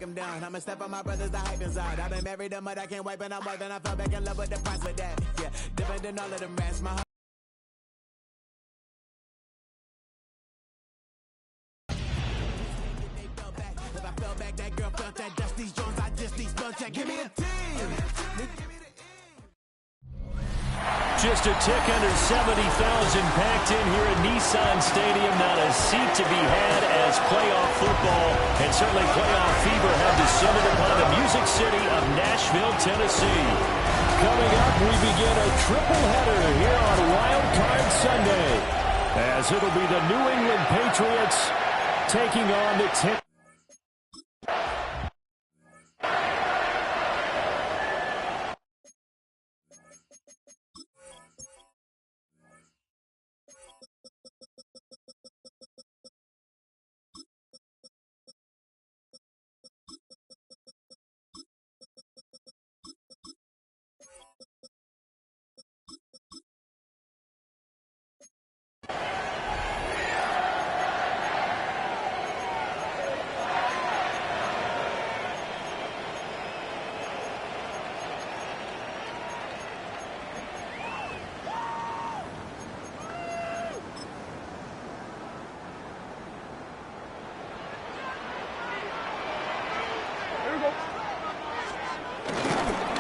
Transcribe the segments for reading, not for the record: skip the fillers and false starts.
I'm done. I'ma step on my brothers, the hype inside. I've been married them, but I can't wipe it out more than I fell back in love with the price for that. Yeah, different than all of them rats. My if I fell back, that girl felt that dust. These Jones, I just need spell check. Give me a team. Just a tick under 70,000 packed in here at Nissan Stadium. Not a seat to be had as playoff football and certainly playoff fever have descended upon the Music City of Nashville, Tennessee. Coming up, we begin a triple header here on Wild Card Sunday, as it'll be the New England Patriots taking on the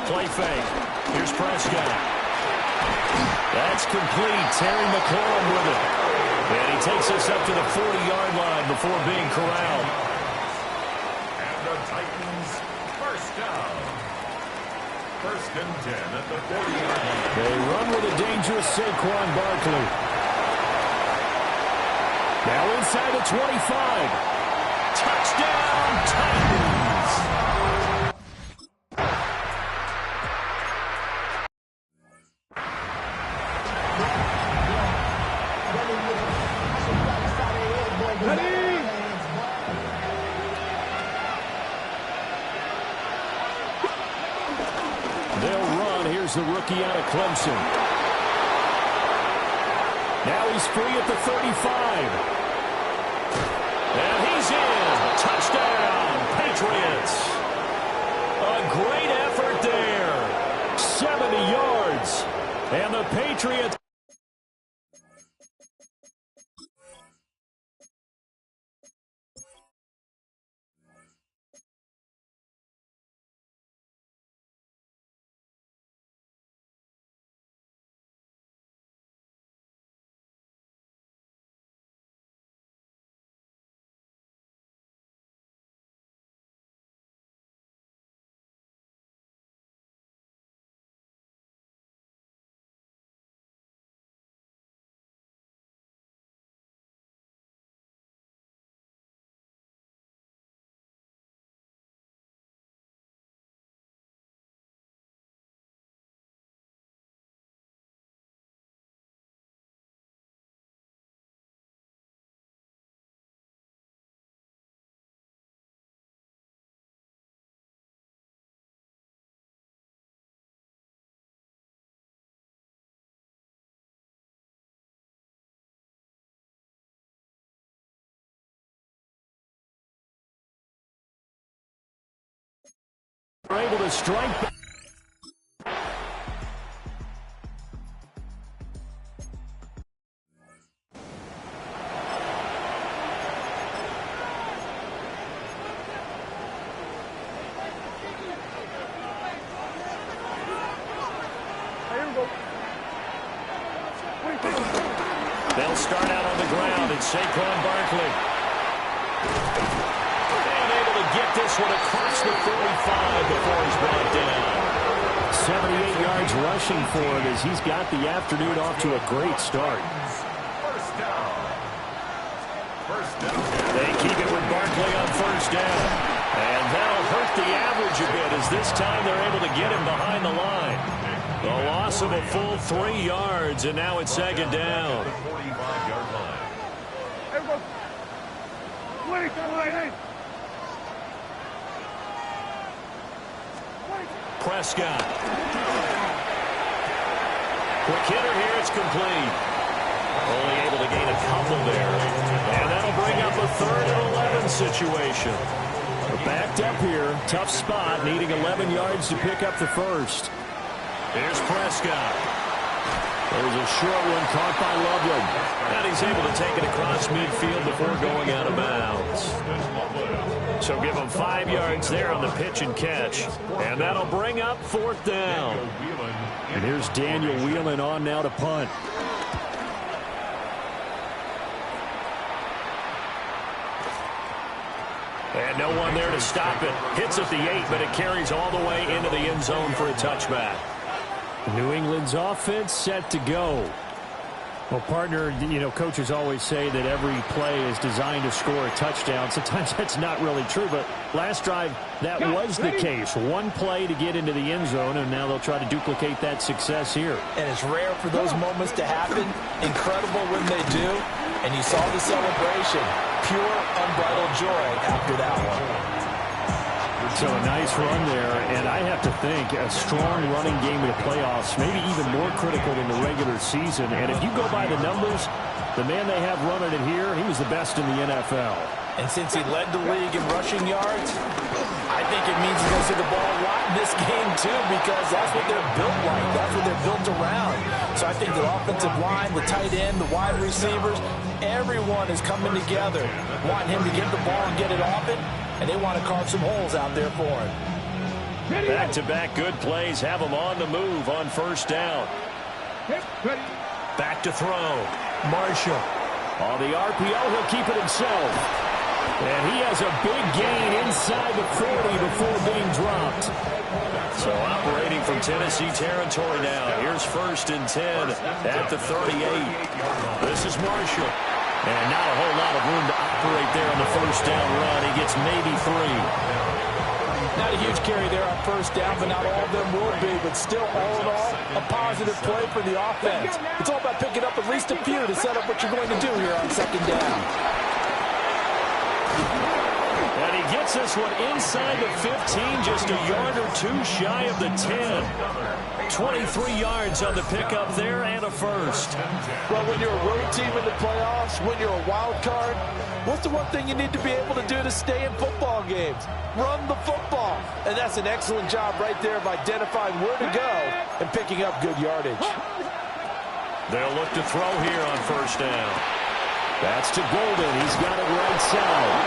play fake. Here's Prescott. That's complete. Terry McLaurin with it. And he takes us up to the 40-yard line before being corralled. And the Titans first down. First and 10 at the 40-yard line. They run with a dangerous Saquon Barkley. Now inside the 25. Touchdown, Titans! The rookie out of Clemson. Now he's free at the 35. And he's in. Touchdown, Patriots. A great effort there. 70 yards. And the Patriots. Are able to strike. They'll start out on the ground. It's Saquon Barkley. Get this one across the 45 before he's brought down. 78 yards rushing for him as he's got the afternoon off to a great start. First down. First down. They keep it with Barkley on first down. And that'll hurt the average a bit as this time they're able to get him behind the line. The loss of a full 3 yards, and now it's second down. 45-yard line. Prescott. Quick hitter here, it's complete. Only able to gain a couple there. And that'll bring up a 3rd and 11 situation. The Backed up here. Tough spot. Needing 11 yards to pick up the first. Here's Prescott. There's a short one caught by Loveland. And he's able to take it across midfield before going out of bounds. So give him 5 yards there on the pitch and catch. And that'll bring up 4th down. And here's Daniel Whelan on now to punt. And no one there to stop it. Hits at the 8, but it carries all the way into the end zone for a touchback. New England's offense set to go. Well, partner, you know, coaches always say that every play is designed to score a touchdown. Sometimes that's not really true, but last drive, that was the case. One play to get into the end zone, and now they'll try to duplicate that success here. And it's rare for those moments to happen. Incredible when they do. And you saw the celebration. Pure, unbridled joy after that one. So a nice run there, and I have to think a strong running game in the playoffs, maybe even more critical than the regular season. And if you go by the numbers, the man they have running it here, he was the best in the NFL. And since he led the league in rushing yards, I think it means he's going to see the ball a lot in this game too, because that's what they're built like. That's what they're built around. So I think the offensive line, the tight end, the wide receivers, everyone is coming together, wanting him to get the ball and get it off it. And they want to carve some holes out there for him. Back-to-back good plays have him on the move on 1st down. Back to throw. Marshall. On the RPO, he'll keep it himself. And he has a big gain inside the 40 before being dropped. So operating from Tennessee territory now. Here's 1st and 10 at the 38. This is Marshall. And not a whole lot of room to operate there on the 1st down run. He gets maybe 3. Not a huge carry there on 1st down, but not all of them will be. But still, all in all, a positive play for the offense. It's all about picking up at least a few to set up what you're going to do here on 2nd down. And he gets this one inside the 15, just a yard or 2 shy of the 10. 23 yards on the pickup there and a first. Well, when you're a road team in the playoffs, when you're a wild card, what's the one thing you need to be able to do to stay in football games? Run the football. And that's an excellent job right there of identifying where to go and picking up good yardage. They'll look to throw here on 1st down. That's to Golden. He's got it right side.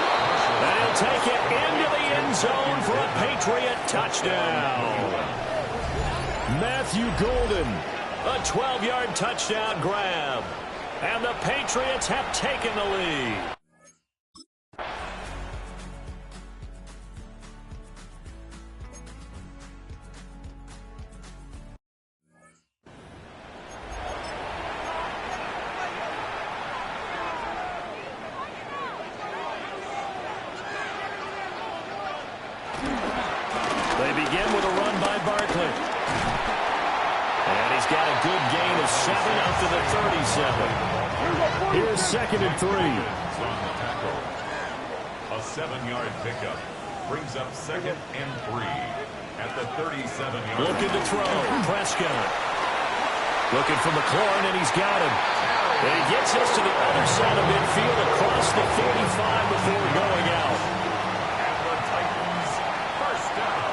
And he'll take it into the end zone for a Patriot touchdown. Matthew Golden, a 12-yard touchdown grab. And the Patriots have taken the lead. They begin with a run by Barkley. And he's got a good gain of 7 up to the 37. Here's 2nd and 3. A 7-yard pickup brings up 2nd and 3 at the 37-yard. Looking to throw. Prescott. Looking for McLaurin, and he's got him. And he gets us to the other side of midfield across the 45 before going out. And the Titans, 1st down.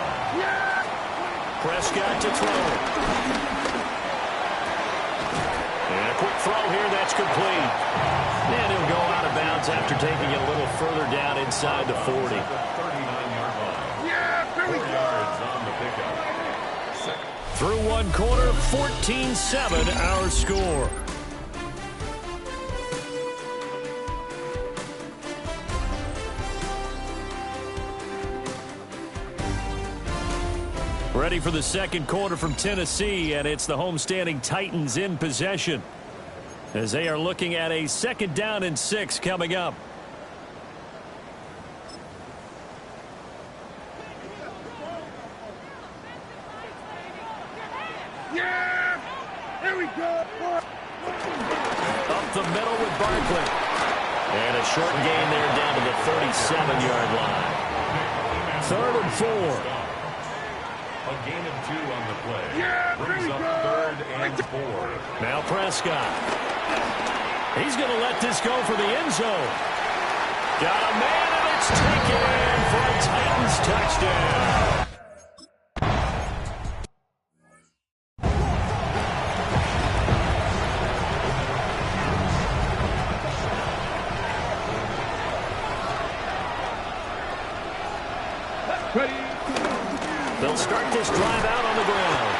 Prescott to throw. And a quick throw here, that's complete. And he'll go out of bounds after taking it a little further down inside the 40. 39-yard line. Yeah, 4 yards on the pickup. Through one quarter, 14-7 our score. Ready for the 2nd quarter from Tennessee, and it's the homestanding Titans in possession as they are looking at a 2nd down and 6 coming up. Yeah! There we go! Up the middle with Barkley. And a short gain there down to the 37-yard line. 3rd and 4. A gain of 2 on the play. Yeah, brings up 3rd and 4. Now Prescott. He's going to let this go for the end zone. Got a man, and it's taken in for a Titans touchdown. They'll start this drive out on the ground.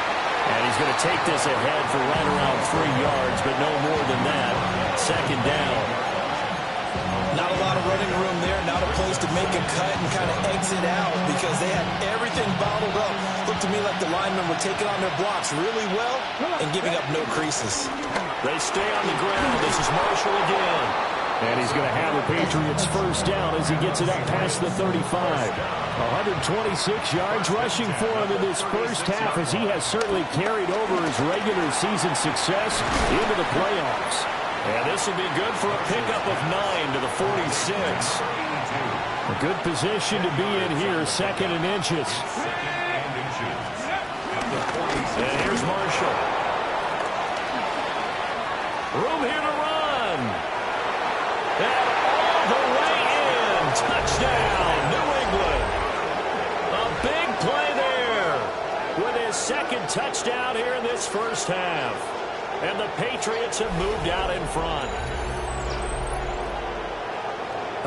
And he's going to take this ahead for right around 3 yards, but no more than that. Second down. Not a lot of running room there. Not a place to make a cut and kind of exit out because they had everything bottled up. Looked to me like the linemen were taking on their blocks really well and giving up no creases. They stay on the ground. This is Marshall again. And he's going to have the Patriots first down as he gets it up past the 35. 126 yards rushing for him in this first half as he has certainly carried over his regular season success into the playoffs. And this will be good for a pickup of 9 to the 46. A good position to be in here, second and inches. And here's Marshall. Room here to run. And all the way in. Touchdown, New England. A big play there with his second touchdown here in this first half. And the Patriots have moved out in front.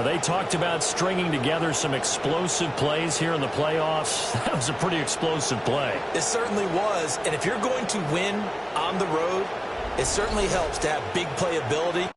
They talked about stringing together some explosive plays here in the playoffs. That was a pretty explosive play. It certainly was. And if you're going to win on the road, it certainly helps to have big playability.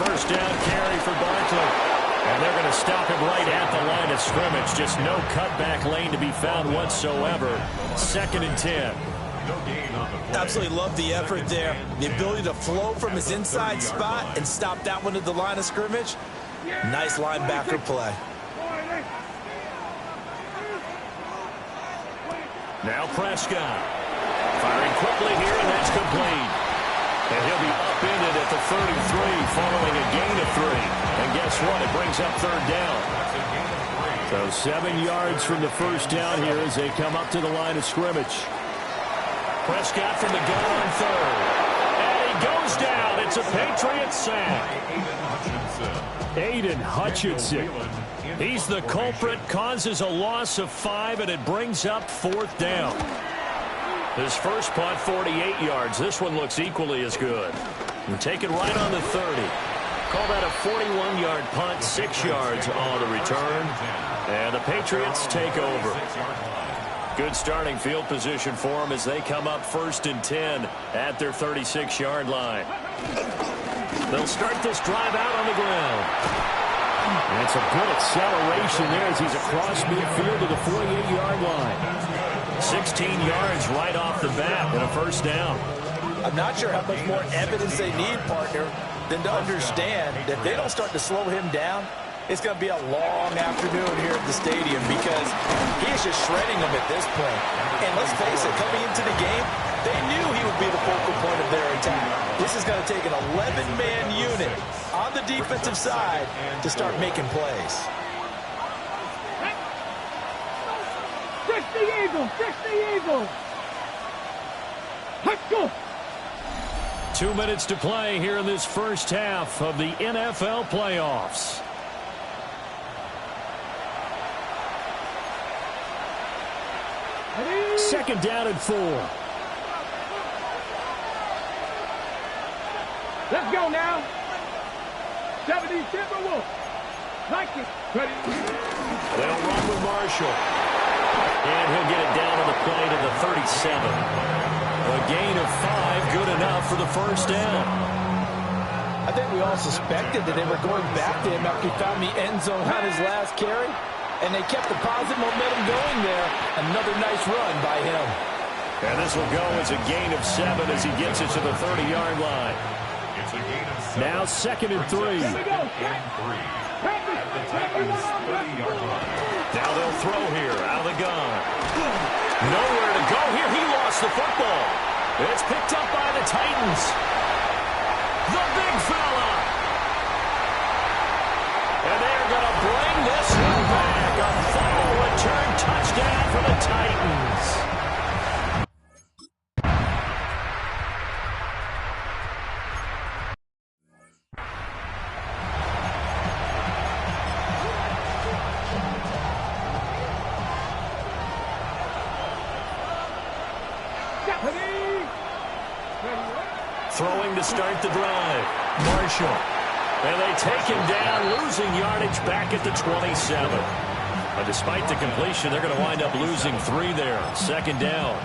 First down carry for Barkley. And they're going to stop him right at the line of scrimmage. Just no cutback lane to be found whatsoever. Second and 10. Absolutely love the effort there. The ability to flow from his inside spot and stop that one at the line of scrimmage. Nice linebacker play. Now Prescott. Firing quickly here, and that's complete. And he'll be upended at the 33 following a gain of 3. And guess what? It brings up third down. So 7 yards from the first down here as they come up to the line of scrimmage. Prescott from the gun on third. And he goes down. It's a Patriots sack. Aiden Hutchinson. He's the culprit, causes a loss of 5, and it brings up fourth down. His first punt, 48 yards. This one looks equally as good. And take it right on the 30. Call that a 41-yard punt, 6 yards on the return. And the Patriots take over. Good starting field position for them as they come up first and 10 at their 36-yard line. They'll start this drive out on the ground. And it's a good acceleration there as he's across midfield to the 48-yard line. 16 yards right off the bat and a first down. I'm not sure how much more evidence they need, partner, than to understand that if they don't start to slow him down, it's going to be a long afternoon here at the stadium because he is just shredding them at this point. And let's face it, coming into the game, they knew he would be the focal point of their attack. This is going to take an 11-man unit on the defensive side to start making plays. Fix the eagle! Fix the eagle! Let's go! 2 minutes to play here in this first half of the NFL playoffs. Second down and 4. Let's go now. 70 Timberwolves. Like it. Ready. They'll run with Marshall. And he'll get it down on the play to the 37. A gain of 5, good enough for the first down. I think we all suspected that they were going back to him after he found the end zone on his last carry. And they kept the positive momentum going there. Another nice run by him. And this will go as a gain of 7 as he gets it to the 30-yard line. It's a gain of 7. Now second and 3. Here we go. At the Titans' 30-yard line. Now they'll throw here out of the gun. Nowhere to go here. He lost the football. It's picked up by the Titans. The big fella. Titans. Throwing to start the drive. Marshall. And they take him down, losing yardage back at the 27. But despite the completion, they're going to wind up losing 3 there. Second down.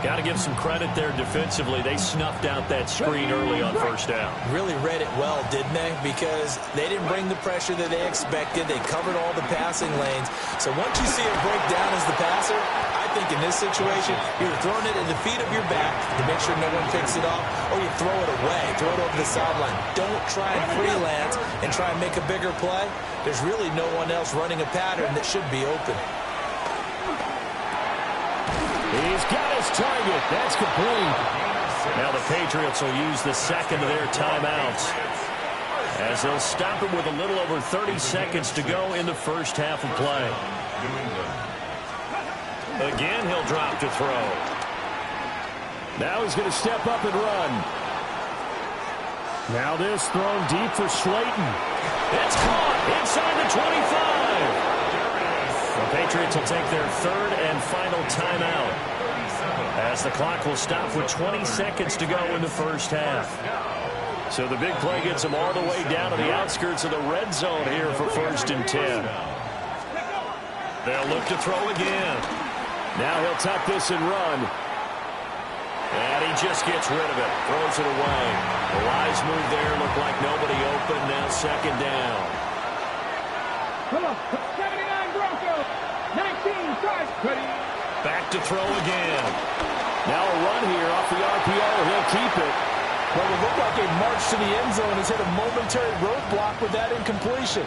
Got to give some credit there defensively. They snuffed out that screen early on first down. Really read it well, didn't they? Because they didn't bring the pressure that they expected. They covered all the passing lanes. So once you see it break down as the passer, I think in this situation, you're throwing it at the feet of your back to make sure no one picks it off, or you throw it away, throw it over the sideline. Don't try and freelance and try and make a bigger play. There's really no one else running a pattern that should be open. He's got his target. That's complete. Now the Patriots will use the second of their timeouts as they'll stop it with a little over 30 seconds to go in the first half of play. Again, he'll drop to throw. Now he's going to step up and run. Now this thrown deep for Slayton. It's caught inside the 25. The Patriots will take their third and final timeout as the clock will stop with 20 seconds to go in the first half. So the big play gets them all the way down to the outskirts of the red zone here for 1st and 10. They'll look to throw again. Now he'll tuck this and run. And he just gets rid of it. Throws it away. The wise move there. Looked like nobody open. Now second down. Come on. 79 Broncos. 19 strikes. Ready. Back to throw again. Now a run here off the RPO. He'll keep it. Well, it looked like a march to the end zone has hit a momentary roadblock with that incompletion.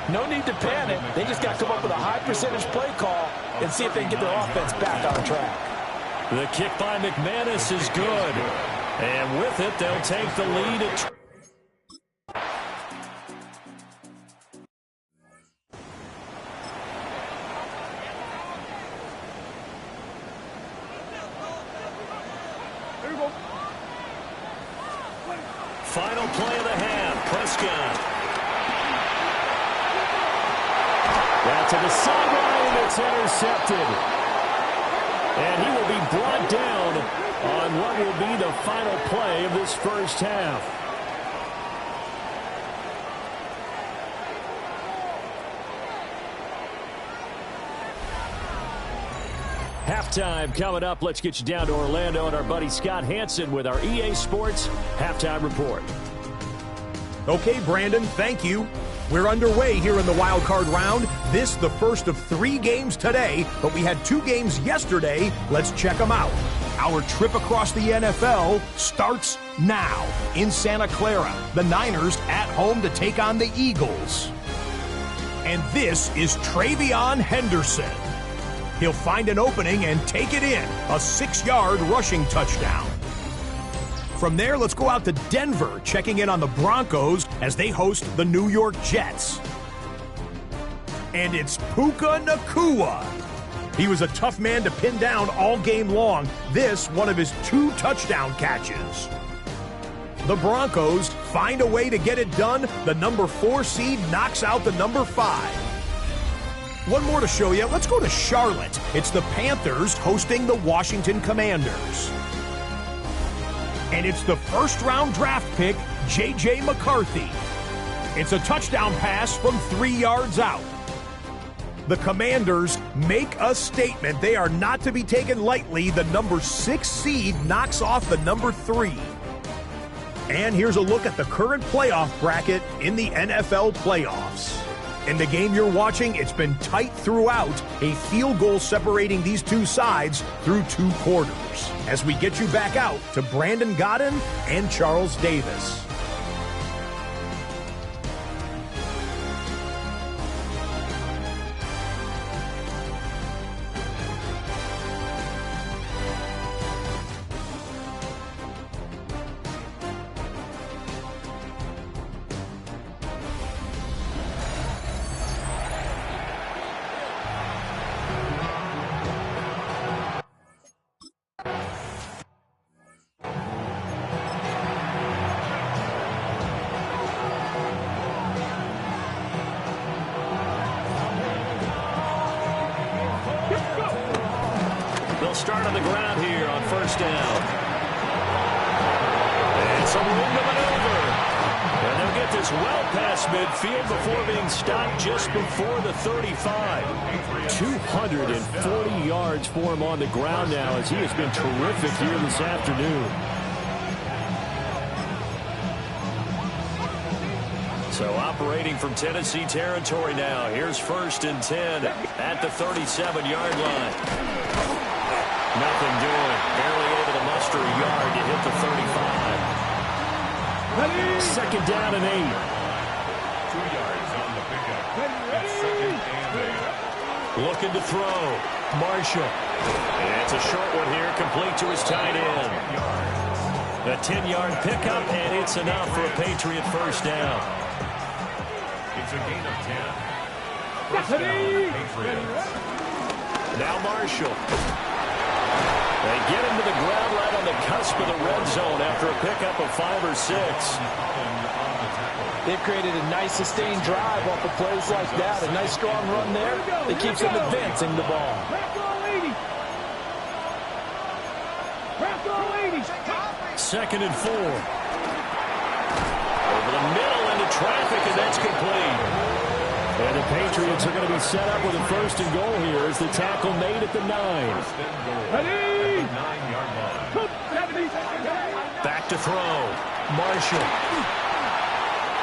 No need to panic. They just got to come up with a high percentage play call and see if they can get their offense back on track. The kick by McManus is good. And with it, they'll take the lead at final play of the half. Prescott. Down to the sideline, it's intercepted. And he will be brought down on what will be the final play of this first half. Halftime coming up. Let's get you down to Orlando and our buddy Scott Hansen with our EA Sports Halftime Report. Okay, Brandon, thank you. We're underway here in the wild card round. This the first of 3 games today, but we had 2 games yesterday. Let's check them out. Our trip across the NFL starts now in Santa Clara. The Niners at home to take on the Eagles. And this is Travion Henderson. He'll find an opening and take it in. A 6-yard rushing touchdown. From there, let's go out to Denver, checking in on the Broncos as they host the New York Jets. And it's Puka Nacua. He was a tough man to pin down all game long. This, one of his 2 touchdown catches. The Broncos find a way to get it done. The number 4 seed knocks out the number 5. One more to show you. Let's go to Charlotte. It's the Panthers hosting the Washington Commanders. And it's the first-round draft pick, J.J. McCarthy. It's a touchdown pass from 3 yards out. The Commanders make a statement. They are not to be taken lightly. The number 6 seed knocks off the number 3. And here's a look at the current playoff bracket in the NFL playoffs. In the game you're watching, it's been tight throughout, a field goal separating these 2 sides through 2 quarters. As we get you back out to Brandon Godden and Charles Davis. start on the ground here on first down. And some room to maneuver. And they'll get this well past midfield before being stopped just before the 35. 240 yards for him on the ground now as he has been terrific here this afternoon. So operating from Tennessee territory now. Here's 1st and 10 at the 37-yard line. Nothing doing. Barely able to muster a yard to hit the 35. 2nd down and 8. 2 yards on the pickup. It's 2nd and 8. Looking to throw. Marshall. And it's a short one here, complete to his tight end. A 10-yard pickup, and it's enough for a Patriot first down. It's a gain of 10. First down, Patriots. Now Marshall. They get him to the ground right on the cusp of the red zone after a pickup of 5 or 6. They've created a nice sustained drive off of plays like that. A nice strong run there that keeps them advancing the ball. 2nd and 4. Over the middle into traffic, and that's complete. And the Patriots are going to be set up with a 1st and goal here as the tackle made at the 9. Back to throw. Marshall.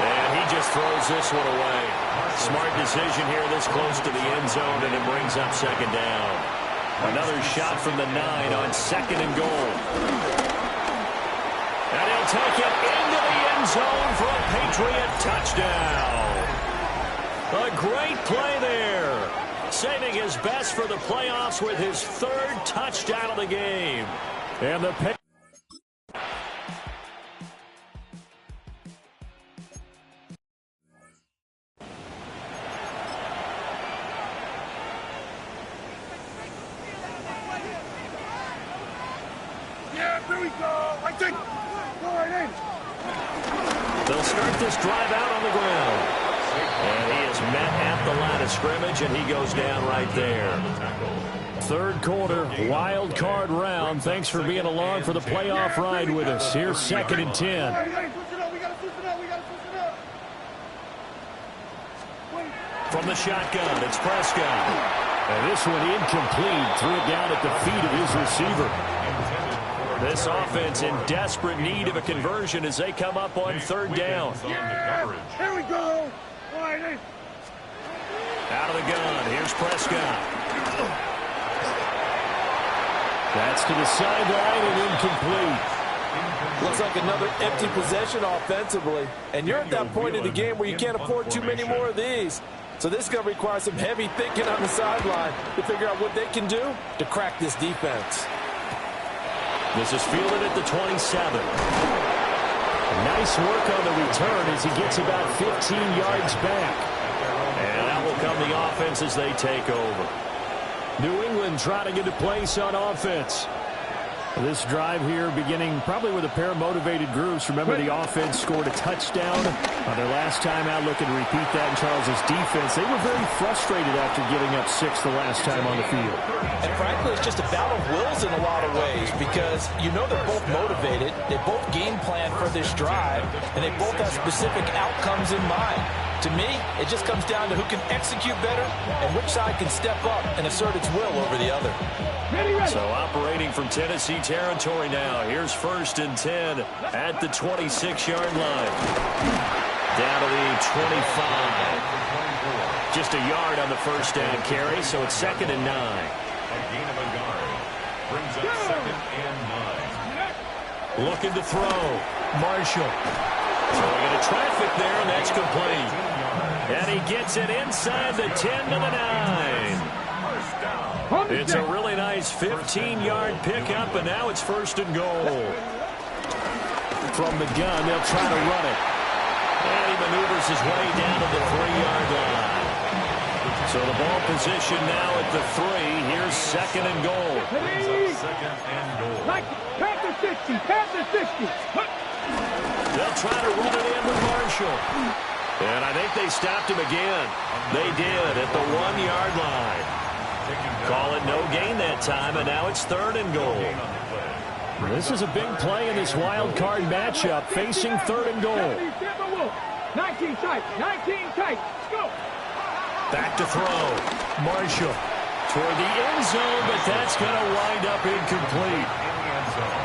And he just throws this one away. Smart decision here this close to the end zone, and it brings up 2nd down. Another shot from the 9 on 2nd and goal. And he'll take it into the end zone for a Patriot touchdown. A great play there. Saving his best for the playoffs with his 3rd touchdown of the game. And the pick. Yeah, here we go. I think. Go right in. They'll start this drive out on the ground. And he is met at the line of scrimmage, and he goes down right there. 3rd quarter, wild card round. Thanks for being along for the playoff ride with us. Here's 2nd and 10. From the shotgun, it's Prescott. And this one incomplete. Threw it down at the feet of his receiver. This offense in desperate need of a conversion as they come up on 3rd down. Here we go. Out of the gun, here's Prescott. That's to the sideline and incomplete. Looks like another empty possession offensively. And you're at that point in the game where you can't afford too many more of these. So this is going to require some heavy thinking on the sideline to figure out what they can do to crack this defense. This is fielded at the 27. Nice work on the return as he gets about 15 yards back. And out will come the offense as they take over. New England trying to get a place on offense. This drive here beginning probably with a pair of motivated groups. Remember, the offense scored a touchdown on their last time out. Looking to repeat that in Charles's defense. They were very frustrated after giving up 6 the last time on the field. And frankly, it's just a battle of wills in a lot of ways because you know they're both motivated. They both game plan for this drive, and they both have specific outcomes in mind. To me, it just comes down to who can execute better and which side can step up and assert its will over the other. So operating from Tennessee territory now. Here's 1st and 10 at the 26-yard line. Down to the 25. Just a yard on the 1st down carry, so it's 2nd and 9. A gain of a yard. Brings up 2nd and 9. Looking to throw. Marshall. Throwing into traffic there, and that's complete. And he gets it inside the 10 to the 9. It's a really nice 15-yard pickup, and now it's 1st and goal. From the gun, they'll try to run it. And he maneuvers his way down to the 3-yard line. So the ball position now at the 3. Here's 2nd and goal. Second and goal. Pass the 60. Pass the 60. They'll try to run it in with Marshall. And I think they stopped him again. They did at the 1-yard line. Call it no gain that time, and now it's 3rd and goal. This is a big play in this wild card matchup, facing 3rd and goal. 19 tight, 19 tight, go! Back to throw. Marshall toward the end zone, but that's going to wind up incomplete.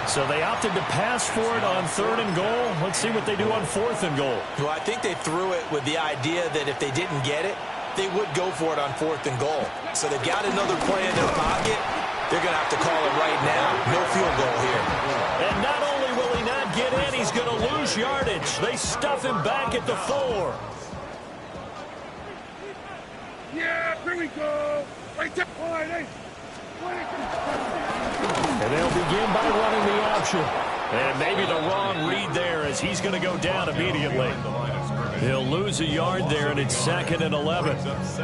So they opted to pass for it on 3rd and goal. Let's see what they do on 4th and goal. Well, I think they threw it with the idea that if they didn't get it, they would go for it on 4th and goal. So they've got another play in their pocket. They're going to have to call it right now. No field goal here. And not only will he not get in, he's going to lose yardage. They stuff him back at the 4. Yeah, here we go. Right there. And they'll begin by running the option. And maybe the wrong read there as he's going to go down immediately. He'll lose a yard there, and it's 2nd and 11.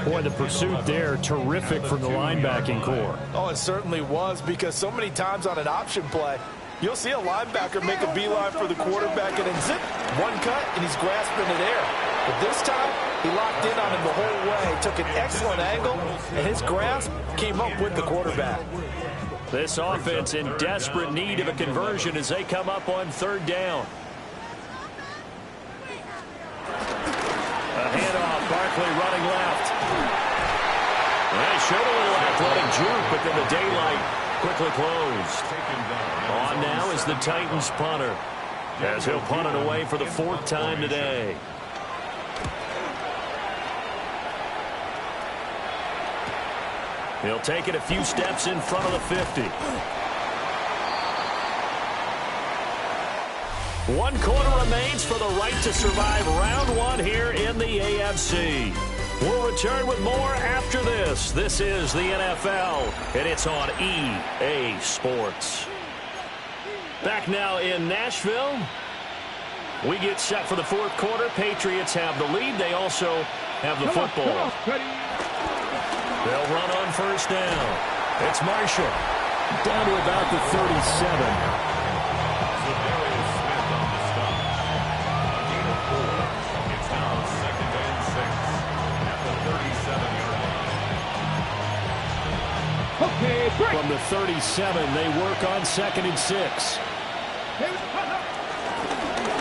Boy, the pursuit there, terrific from the linebacking core. Oh, it certainly was, because so many times on an option play, you'll see a linebacker make a beeline for the quarterback and then zip, one cut, and he's grasping it air. But this time, he locked in on him the whole way, took an excellent angle, and his grasp came up with the quarterback. This offense in desperate need of a conversion as they come up on 3rd down. A handoff, Barkley running left. They showed a little athletic juke, but then the daylight quickly closed. On now is the Titans punter, as he'll punt it away for the 4th time today. He'll take it a few steps in front of the 50. 1 quarter remains for the right to survive round 1 here in the AFC. We'll return with more after this. This is the NFL, and it's on EA Sports. Back now in Nashville. We get set for the 4th quarter. Patriots have the lead. They also have the football. They'll run on 1st down. It's Marshall. Down to about the 37. From the 37, they work on 2nd and 6.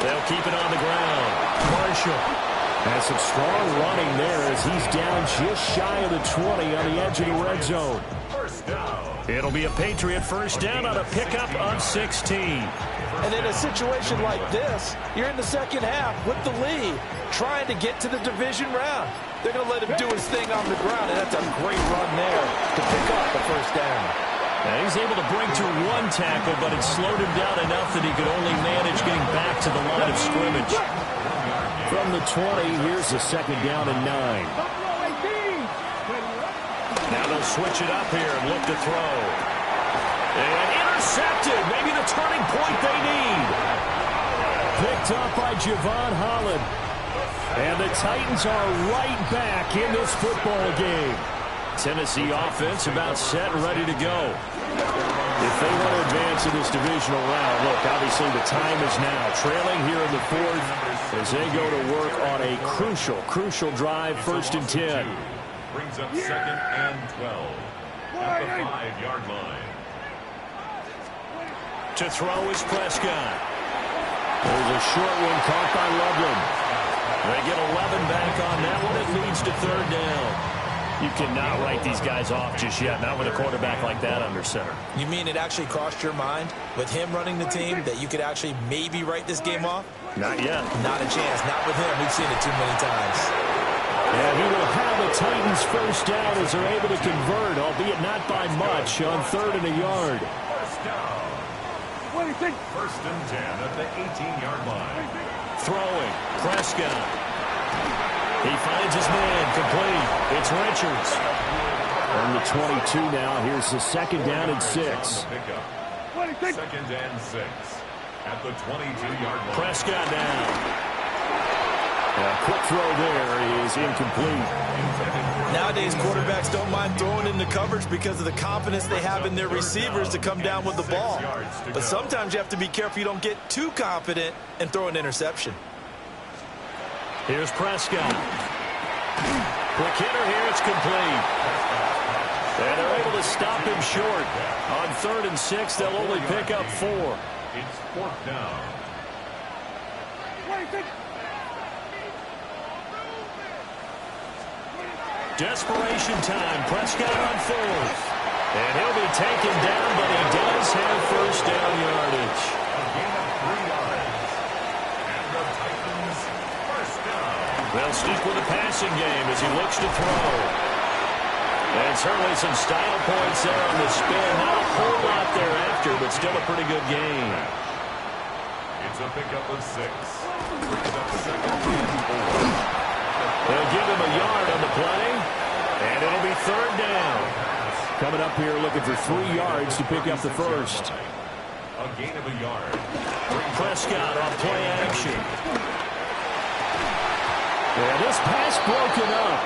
They'll keep it on the ground. Marshall has some strong running there as he's down just shy of the 20 on the edge of the red zone. It'll be a Patriot 1st down on a pickup of 16. And in a situation like this, you're in the 2nd half with the lead, trying to get to the division round. They're going to let him do his thing on the ground, and that's a great run there to pick up the 1st down. Now he's able to break to 1 tackle, but it slowed him down enough that he could only manage getting back to the line of scrimmage. From the 20, here's the 2nd down and 9. Now they'll switch it up here and look to throw. And intercepted. Maybe the turning point they need. Picked up by Javon Holland. And the Titans are right back in this football game. Tennessee offense about set and ready to go. If they want to advance in this divisional round, look, obviously the time is now. Trailing here in the 4th as they go to work on a crucial drive, 1st and 10. Brings up 2nd and 12 at the 5-yard line. To throw is Prescott. There's a short one caught by Loveland. They get 11 back on that one. It leads to 3rd down. You cannot write these guys off just yet, not with a quarterback like that under center. You mean it actually crossed your mind with him running the team that you could actually maybe write this game off? Not yet. Not a chance. Not with him. We've seen it too many times. And he will have the Titans 1st down as they're able to convert, albeit not by much, on 3rd and a yard. 1st down. 1st and 10 at the 18-yard line. Throwing. Prescott. He finds his man, complete. It's Richards. On the 22 now, here's the 2nd down and 6. 2nd and 6 at the 22-yard line. Prescott down. A quick throw there is incomplete. Nowadays, quarterbacks don't mind throwing into coverage because of the confidence they have in their receivers to come down with the ball. But sometimes you have to be careful you don't get too confident and throw an interception. Here's Prescott. Quick hitter here, it's complete. And they're able to stop him short. On 3rd and 6, they'll only pick up 4. It's 4th down. Desperation time. Prescott on 4th. And he'll be taken down, but he does have first down yardage. A gain of 3 yards. And the Titans first down. They'll stick with the passing game as he looks to throw. And certainly some style points there on the spin. Not a whole lot thereafter, but still a pretty good game. It's a pickup of 6. Brings up 2nd and 4. They'll give him a yard on the play, and it'll be 3rd down. Coming up here looking for 3 yards to pick up the first. A gain of a yard. Prescott on play action. And this pass broken up.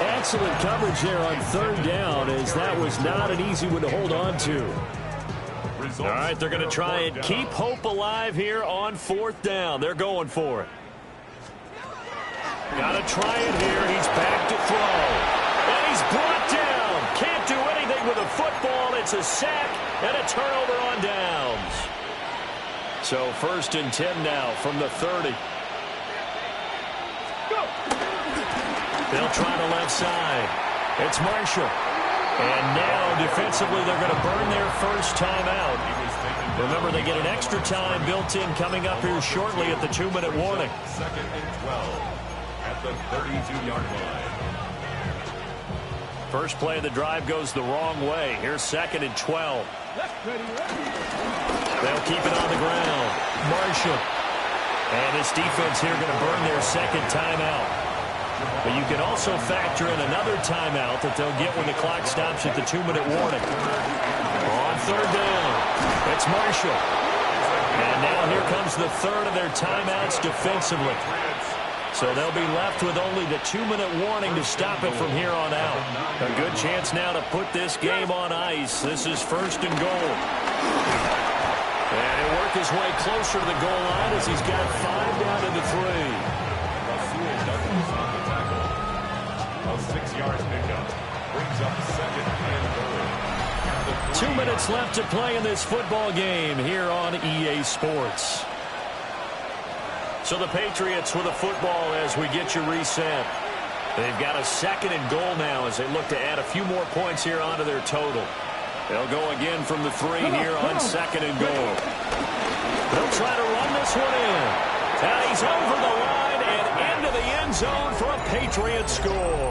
Excellent coverage there on 3rd down, as that was not an easy one to hold on to. All right, they're going to try and keep hope alive here on 4th down. They're going for it. Got to try it here. He's back to throw. And he's brought down. Can't do anything with a football. It's a sack and a turnover on downs. So 1st and 10 now from the 30. They'll try the left side. It's Marshall. And now defensively they're going to burn their first timeout. Remember, they get an extra time built in coming up here shortly at the 2-minute warning. 2nd and 12 at the 32-yard line. First play of the drive goes the wrong way. Here's 2nd and 12. They'll keep it on the ground. Marshall. And this defense here going to burn their second timeout. But you can also factor in another timeout that they'll get when the clock stops at the 2-minute warning. On 3rd down, it's Marshall. And now here comes the 3rd of their timeouts defensively. So they'll be left with only the 2-minute warning to stop it from here on out. A good chance now to put this game on ice. This is 1st and goal. And he'll work his way closer to the goal line as he's got 5 down to the 3. A 6 yards pickup brings up 2nd and 2 minutes left to play in this football game here on EA Sports. So the Patriots with a football as we get you reset. They've got a 2nd and goal now as they look to add a few more points here onto their total. They'll go again from the 3 here on 2nd and goal. They'll try to run this one in. And he's over the line and into the end zone for a Patriot score.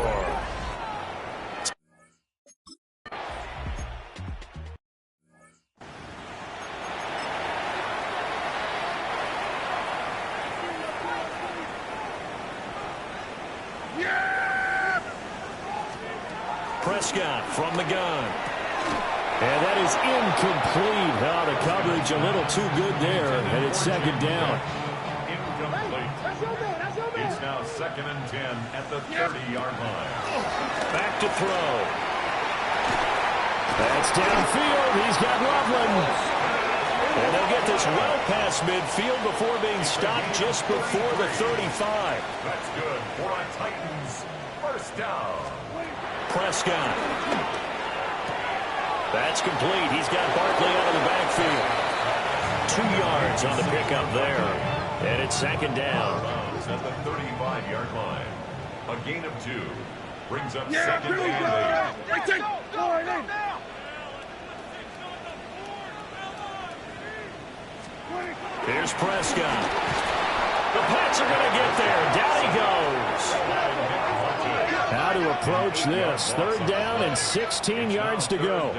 Prescott from the gun. And that is incomplete. Now the coverage a little too good there, and it's 2nd down. incomplete. It's now 2nd and 10 at the 30-yard line. Back to throw. That's downfield. He's got Loveland. And they'll get this well past midfield before being stopped just before the 35. That's good for a Titans first down. Prescott. That's complete. He's got Barkley out of the backfield. 2 yards on the pickup there. And it's 2nd down. At the 35-yard line. A gain of 2. Brings up 2nd and 8. Here's Prescott. The Pats are going to get there. Down he goes. How to approach this. 3rd down and 16 yards to go.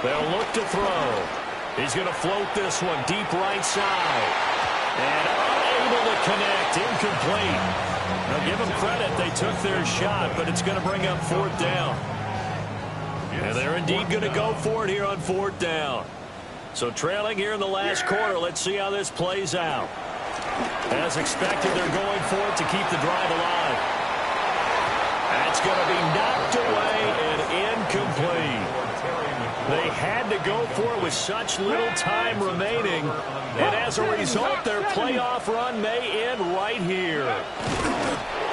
They'll look to throw. He's going to float this one deep right side. And unable to connect. Incomplete. Now give them credit. They took their shot, but it's going to bring up 4th down. And they're indeed going to go for it here on 4th down. So trailing here in the last quarter, let's see how this plays out. As expected, they're going for it to keep the drive alive. That's going to be knocked away and incomplete. They had to go for it with such little time remaining. And as a result, their playoff run may end right here.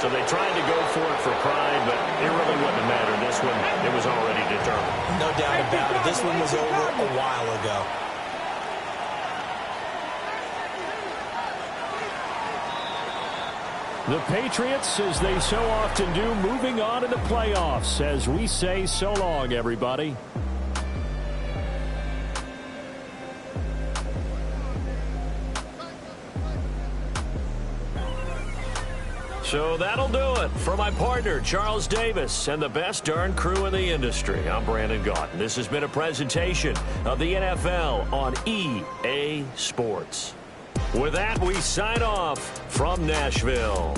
So they tried to go for it for pride, but it really wouldn't have mattered. this one, it was already determined. No doubt about it. This one was over a while ago. The Patriots, as they so often do, moving on to the playoffs as we say so long, everybody. So that'll do it for my partner, Charles Davis, and the best darn crew in the industry. I'm Brandon Gaudin. This has been a presentation of the NFL on EA Sports. With that, we sign off from Nashville.